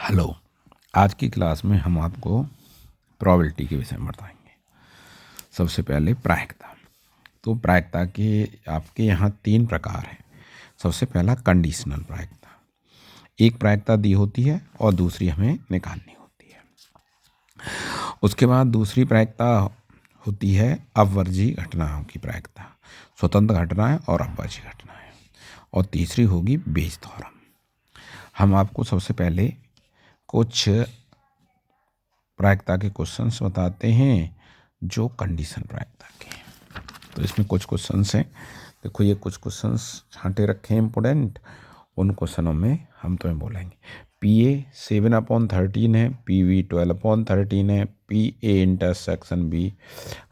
Hello. आज की class में हम आपको प्रोबेबिलिटी के विषय में बताएंगे। सबसे पहले प्रायिकता। तो प्रायिकता के आपके यहाँ 3 प्रकार हैं। सबसे पहला कंडीशनल प्रायिकता। एक प्रायिकता दी होती है और दूसरी हमें निकालनी होती है। उसके बाद दूसरी प्रायिकता होती है अपवर्जी घटनाओं की प्रायिकता, स्वतंत्र घटनाएं और अपवर्जी घटनाएं। और तीसरी होगी बेज थ्योरम। हम आपको सबसे पहले कुछ प्रायिकता के क्वेश्चंस बताते हैं जो कंडीशन प्रायिकता के हैं। तो इसमें कुछ क्वेश्चंस हैं। देखो, ये कुछ क्वेश्चंस छांटे रखे हैं इंपोर्टेंट। उन क्वेश्चनों में हम तुम्हें बोलेंगे। PA 7/13 है, PV 12/13 है, PA इंटरसेक्शन B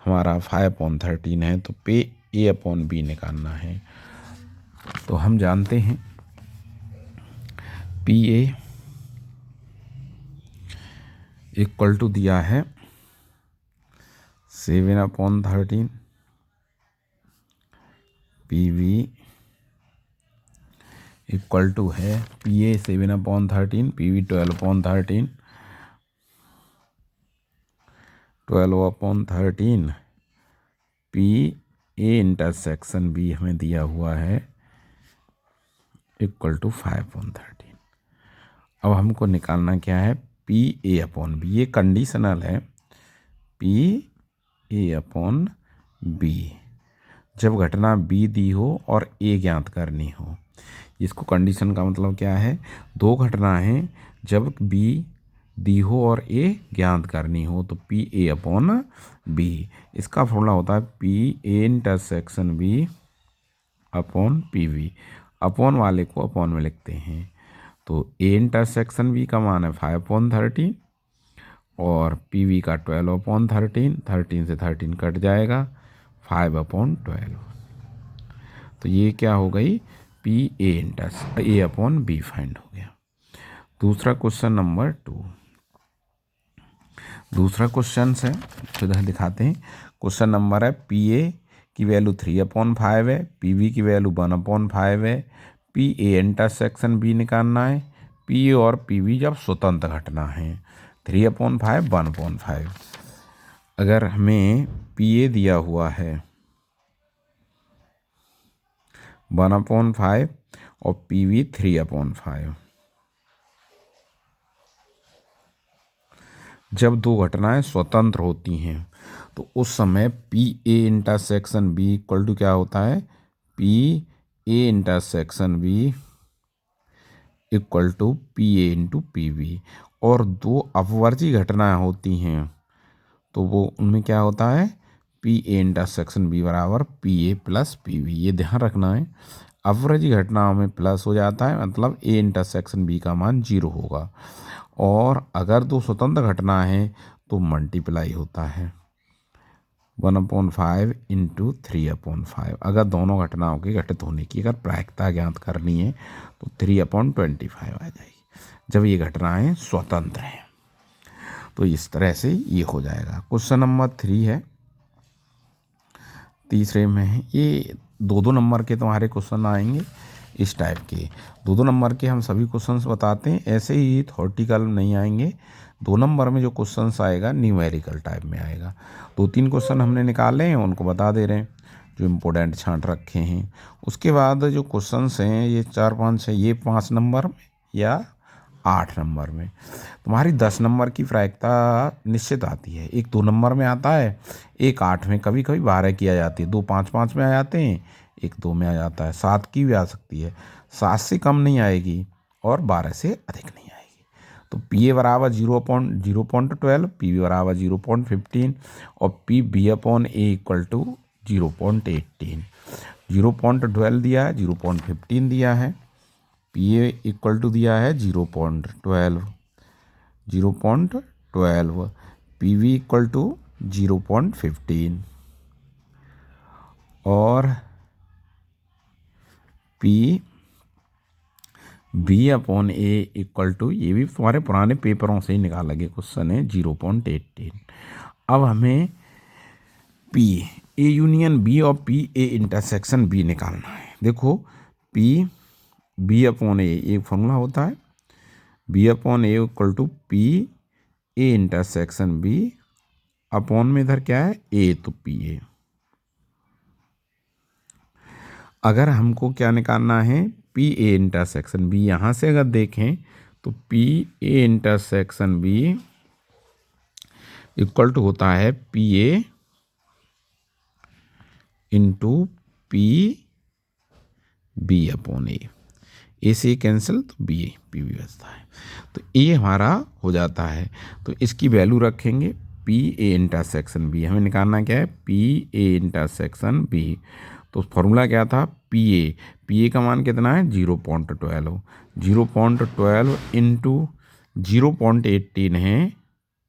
हमारा 5/13 है। तो PA/B निकालना है। तो हम जानते हैं PA इक्वल टू दिया है 7/13, PV इक्वल टू है PA 7/13, PV 12/13, 12/13, PA intersection B हमें दिया हुआ है इक्वल टू 5/13। अब हमको निकालना क्या है? PA/B। ये कंडीशनल है। PA/B जब घटना B दी हो और A ज्ञात करनी हो। इसको कंडीशन का मतलब क्या है? दो घटनाएं जब B दी हो और A ज्ञात करनी हो तो PA/B। इसका फॉर्मूला होता है PA intersection B upon PV। Upon वाले को अपॉन में लिखते हैं। तो A इंटरसेक्शन B का मान है 5/13 और PV का 12/13। 13 से 13 कट जाएगा, 5/12। तो ये क्या हो गई? PA/B फाइंड हो गया। दूसरा क्वेश्चन नंबर 2। दूसरा क्वेश्चन है, इधर दिखाते हैं। क्वेश्चन नंबर है PA की वैल्यू 3/5 है, PV की वैल्यू 1/5 है। PA इंटरसेक्शन B निकालना है। PA और PV जब स्वतंत्र घटना है, 3/5 1/5। अगर हमें PA दिया हुआ है 1/5 और PV 3/5, जब दो घटनाएं स्वतंत्र होती हैं तो उस समय PA intersection B equal to क्या होता है? PA intersection B equal to PA into PV। और दो अपवर्जी घटनाएं होती हैं तो वो उनमें क्या होता है? PA इंटरसेक्शन B बराबर PA प्लस PV। ये ध्यान रखना है। अपवर्जी घटनाओं में प्लस हो जाता है, मतलब A इंटरसेक्शन B का मान 0 होगा। और अगर दो स्वतंत्र घटना है तो मल्टीप्लाई होता है 1/5 इंटू 3/5। अगर दोनों घटनाओं के घटित होने की अगर प्रायिकता ज्ञात करनी है तो 3/25 आ जाएगी जब ये घटनाएं स्वतंत्र हैं। तो इस तरह से ये हो जाएगा। क्वेश्चन नंबर 3 है, तीसरे में है। ये 2-2 नंबर के तुम्हारे क्वेश्चन आएंगे इस टाइप के। 2-2 नंबर के हम सभी क्वेश्चंस बताते हैं। ऐसे ही थ्योरेटिकल नहीं आएंगे। 2 नंबर में जो क्वेश्चंस आएगा न्यूमेरिकल टाइप में आएगा। 2-3 क्वेश्चन हमने निकाले हैं, उनको बता दे रहे हैं जो इम्पोर्टेंट छांट रखे हैं। उसके बाद जो क्वेश्चंस हैं ये 4-5 है, ये 5 नंबर में या 8 नंबर में। तुम्हारी 10 नंबर की प्रायिकता निश्चित आती है। एक 2 नंबर में आता है, एक 8 में, कभी कभी 12 की आ जाती है। 2 5-5 में आ जाते हैं, एक 2 में आ जाता है। 7 की भी आ सकती है। 7 से कम नहीं आएगी और 12 से अधिक नहीं आएगी। तो PA बराबर 0.12, PV बराबर 0.15 और PB/A इक्वल टू 0.18। 0.12 दिया है, 0.15 दिया है। PA इक्वल टू दिया है 0.12, PV इक्वल टू 0.15 और PB/A इक्वल टू, ये भी तुम्हारे पुराने पेपरों से ही निकाला गया क्वेश्चन है, 0.18। अब हमें PA यूनियन B और PA इंटरसेक्शन B निकालना है। देखो, PB/A एक फॉर्मूला होता है B upon A equal to P A intersection B, upon में इधर क्या है ए, तो पी ए। अगर हमको क्या निकालना है, पी ए इंटरसेक्शन बी, यहाँ से अगर देखें तो P A intersection B equal to होता है P A into P B upon A से कैंसिल, तो बी ए पी बी बचता है, तो ए हमारा हो जाता है। तो इसकी वैल्यू रखेंगे पी ए इंटरसेक्शन बी, हमें निकालना क्या है पी ए इंटरसेक्शन बी। तो फॉर्मूला क्या था, पी ए का मान कितना है 0.12, 0.12 इंटू 0.18 है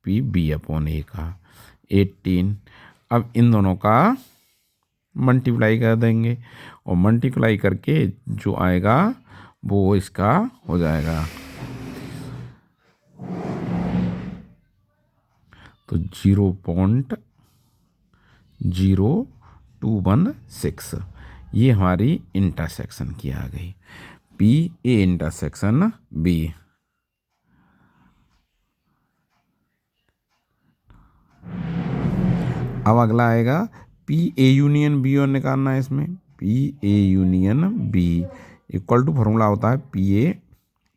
पी बी अपॉन ए का 18। अब इन दोनों का मल्टीप्लाई कर देंगे और मल्टीप्लाई करके जो आएगा वो इसका हो जाएगा, तो 0.0216 ये हमारी इंटरसेक्शन की आ गई, पी ए इंटरसेक्शन बी। अब अगला आएगा पी ए यूनियन बी और निकालना है इसमें, P A union B equal to formula होता है पी ए,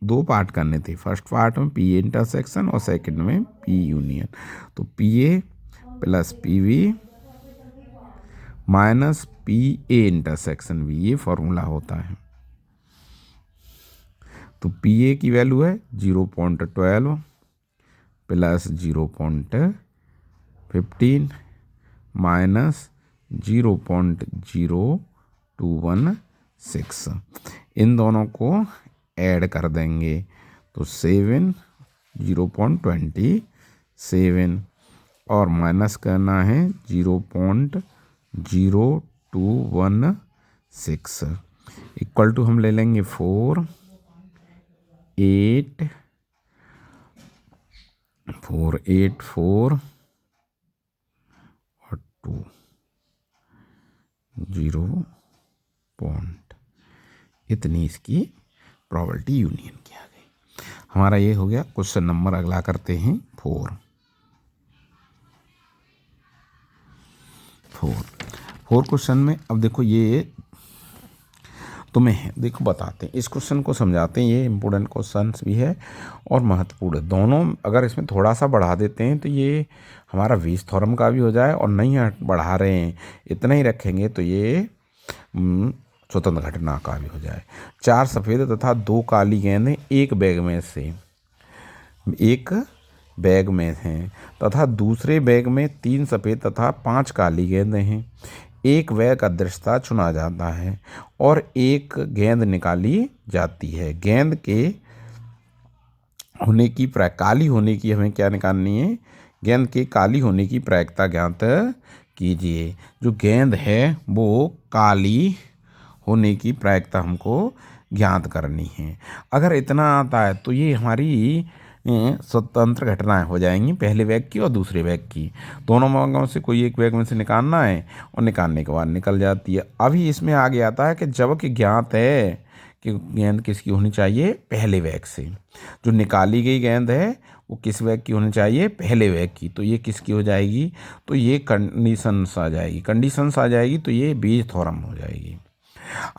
दो पार्ट करने थे, फर्स्ट पार्ट में पी ए इंटरसेक्शन और सेकंड में पी यूनियन, तो P A plus P B minus P A intersection B, ये फॉर्मूला होता है। तो पी ए की वैल्यू है 0.12 प्लस 0.15 माइनस 0.0216, इन दोनों को ऐड कर देंगे तो 0.27 और माइनस करना है 0.0216 इक्वल टू हम ले लेंगे 4 8 4 और 2 0 पॉइंट, इतनी इसकी प्रोबेबिलिटी यूनियन की आ गई। हमारा ये हो गया क्वेश्चन नंबर। अगला करते हैं 4 क्वेश्चन में। अब देखो ये तुम्हें देखो बताते हैं, इस क्वेश्चन को समझाते हैं, ये इम्पोर्टेंट क्वेश्चन भी है और महत्वपूर्ण है दोनों। अगर इसमें थोड़ा सा बढ़ा देते हैं तो ये हमारा वीज थ्योरम का भी हो जाए, और नहीं बढ़ा रहे हैं इतना ही रखेंगे तो ये स्वतंत्र घटना का भी हो जाए। 4 सफ़ेद तथा 2 काली गेंदें एक बैग में हैं तथा दूसरे बैग में 3 सफ़ेद तथा 5 काली गेंदें हैं। एक बैग अदृश्यता चुना जाता है और एक गेंद निकाली जाती है। गेंद के होने की काली होने की हमें क्या निकालनी है, गेंद के काली होने की प्रायिकता ज्ञात कीजिए। जो गेंद है वो काली होने की प्रायिकता हमको ज्ञात करनी है। अगर इतना आता है तो ये हमारी स्वतंत्र घटनाएं हो जाएंगी, पहले बैग की और दूसरे बैग की। दोनों बैगों से कोई एक बैग में से निकालना है और निकालने के बाद निकल जाती है। अभी इसमें आगे आता है कि जबकि ज्ञात है कि गेंद किसकी होनी चाहिए, पहले बैग से। जो निकाली गई गेंद है वो किस बैग की होनी चाहिए, पहले बैग की। तो ये किसकी हो जाएगी, तो ये कंडीशंस आ जाएगी, तो ये बीज थ्योरम हो जाएगी।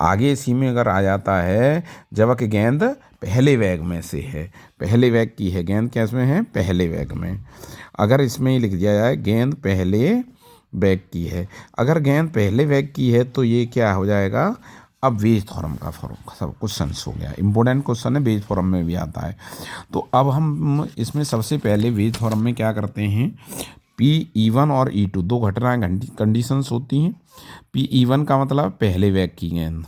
आगे इसी में अगर आ जाता है जबकि गेंद पहले बैग में से है, पहले बैग की है गेंद, कैसे में है, पहले बैग में। अगर इसमें ही लिख दिया जाए गेंद पहले बैग की है, अगर गेंद पहले बैग की है तो ये क्या हो जाएगा, अब वेज थ्योरम का सब क्वेश्चन हो गया। इंपॉर्टेंट क्वेश्चन है, वेज थ्योरम में भी आता है। तो अब हम इसमें सबसे पहले वेज थ्योरम में क्या करते हैं, P1 और E2 दो घटनाएं कंडीशंस होती हैं। P1 का मतलब पहले बैग की गेंद,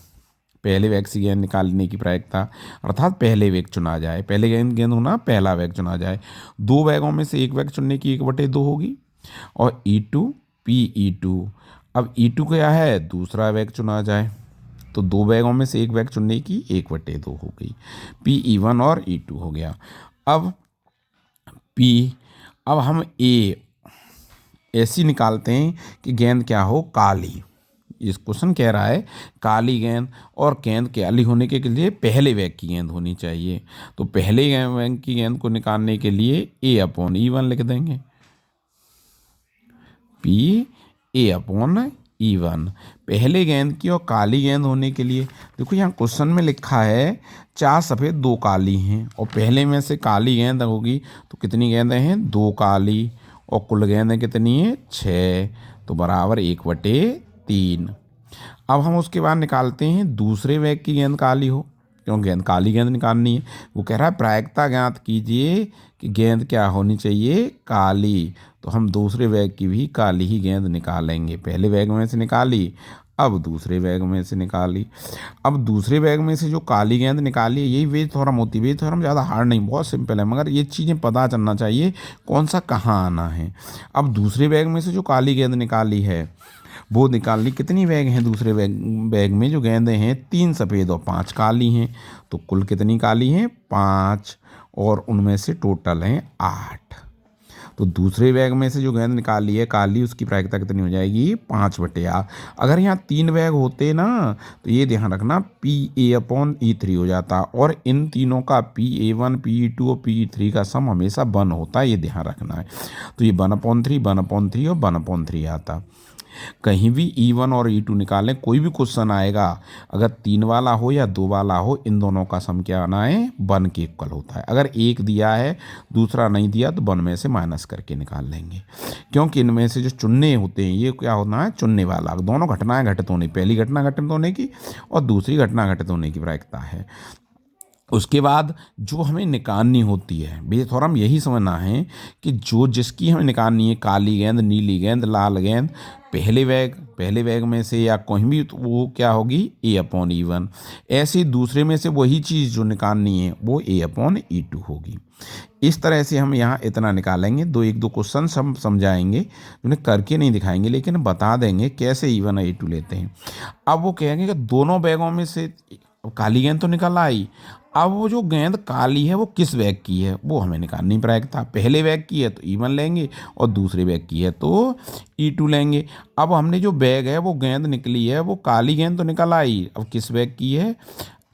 पहले बैग से गेंद निकालने की प्रायिकता, अर्थात पहले बैग चुना जाए, पहले गेंद होना पहला बैग चुना जाए। 2 बैगों में से एक बैग चुनने की 1/2 होगी। और E2 PE2, अब E2 क्या है, दूसरा बैग चुना जाए, तो 2 बैगों में से एक बैग चुनने की 1/2 हो गई। PE1 और E2 हो गया। अब हम ऐसी निकालते हैं कि गेंद क्या हो, काली, इस क्वेश्चन कह रहा है काली गेंद, और गेंद काली होने के लिए पहले वेग की गेंद होनी चाहिए। तो पहले वेग की गेंद को निकालने के लिए A/E1 लिख देंगे, P/A/E1। पहले गेंद की और काली गेंद होने के लिए देखो यहाँ क्वेश्चन में लिखा है 4 सफ़ेद 2 काली हैं, और पहले में से काली गेंद होगी तो कितनी गेंदें हैं, 2 काली, और कुल गेंदें कितनी हैं, 6, तो बराबर 1/3। अब हम उसके बाद निकालते हैं दूसरे वेग की गेंद काली हो, क्यों गेंद काली गेंद निकालनी है। वो कह रहा है प्रायिकता ज्ञात कीजिए कि गेंद क्या होनी चाहिए, काली। तो हम दूसरे वेग की भी काली ही गेंद निकालेंगे। पहले वेग में से निकाली, अब दूसरे वेग में से निकाली। अब दूसरे वेग में से जो काली गेंद निकाली है, यही वेज थ्योरम होती है। वेज थ्योरम ज़्यादा हार्ड नहीं, बहुत सिंपल है, मगर ये चीज़ें पता चलना चाहिए कौन सा कहाँ आना है। अब दूसरे वेग में से जो काली गेंद निकाली है वो निकालनी, कितनी बैग हैं दूसरे बैग में जो गेंदें हैं, 3 सफ़ेद और 5 काली हैं, तो कुल कितनी काली हैं, 5, और उनमें से टोटल हैं 8। तो दूसरे बैग में से जो गेंद निकाली है काली, उसकी प्रायिकता कितनी हो जाएगी, 5/8। अगर यहाँ 3 बैग होते ना तो ये ध्यान रखना PA/E3 हो जाता, और इन तीनों का PA1 PA2 और PA3 का सम हमेशा 1 होता है, ये ध्यान रखना है। तो ये 1/3 1/3 और 1/3 आता। कहीं भी E1 और E2 निकालें, कोई भी क्वेश्चन आएगा, अगर 3 वाला हो या 2 वाला हो, इन दोनों का सम क्या आना है, 1 के इक्वल होता है। अगर एक दिया है दूसरा नहीं दिया तो 1 में से माइनस करके निकाल लेंगे, क्योंकि इनमें से जो चुनने होते हैं ये क्या होना है, चुनने वाला। दोनों घटनाएं घटित होने, पहली घटना घटित होने की और दूसरी घटना घटित होने की प्रायिकता है। उसके बाद जो हमें निकालनी होती है, बेस थ्योरम यही समझना है कि जो जिसकी हमें निकालनी है, काली गेंद, नीली गेंद, लाल गेंद, पहले वेग में से या कहीं भी, तो वो क्या होगी, A/E1। ऐसे दूसरे में से वही चीज़ जो निकालनी है वो A/E2 होगी। इस तरह से हम यहाँ इतना निकालेंगे। एक दो क्वेश्चन हम समझाएंगे, उन्हें करके नहीं दिखाएंगे, लेकिन बता देंगे कैसे E1 और E2 लेते हैं। अब वो कहेंगे कि दोनों बैगों में से काली गेंद तो निकल आई, अब वो जो गेंद काली है वो किस बैग की है वो हमें निकालनी प्रायिकता। पहले बैग की है तो E1 लेंगे, और दूसरे बैग की है तो E2 लेंगे। अब हमने जो बैग है वो गेंद निकली है, वो काली गेंद तो निकल आई, अब किस बैग की है,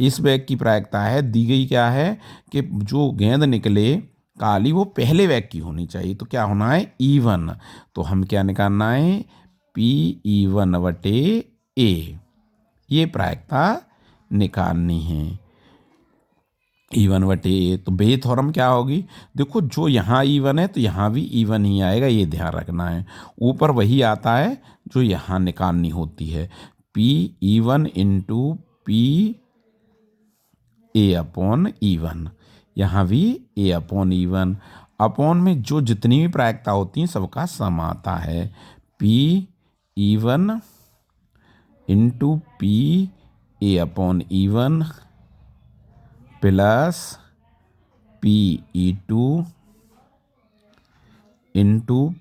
इस बैग की प्रायिकता है दी गई क्या है कि जो गेंद निकले काली वो पहले बैग की होनी चाहिए, तो क्या होना है, E1। तो हम क्या निकालना है, PE1/A, ये प्रायिकता निकालनी है, E1/A। तो बेस थ्योरम क्या होगी, देखो जो यहाँ E1 है तो यहाँ भी E1 ही आएगा, ये ध्यान रखना है। ऊपर वही आता है जो यहाँ निकालनी होती है, PE1 × PA/E1। यहाँ भी A/E1 अपॉन में जो जितनी भी प्रायिकता होती हैं सबका सम आता है, PE1 × PA/E1 प्लस PE2 ×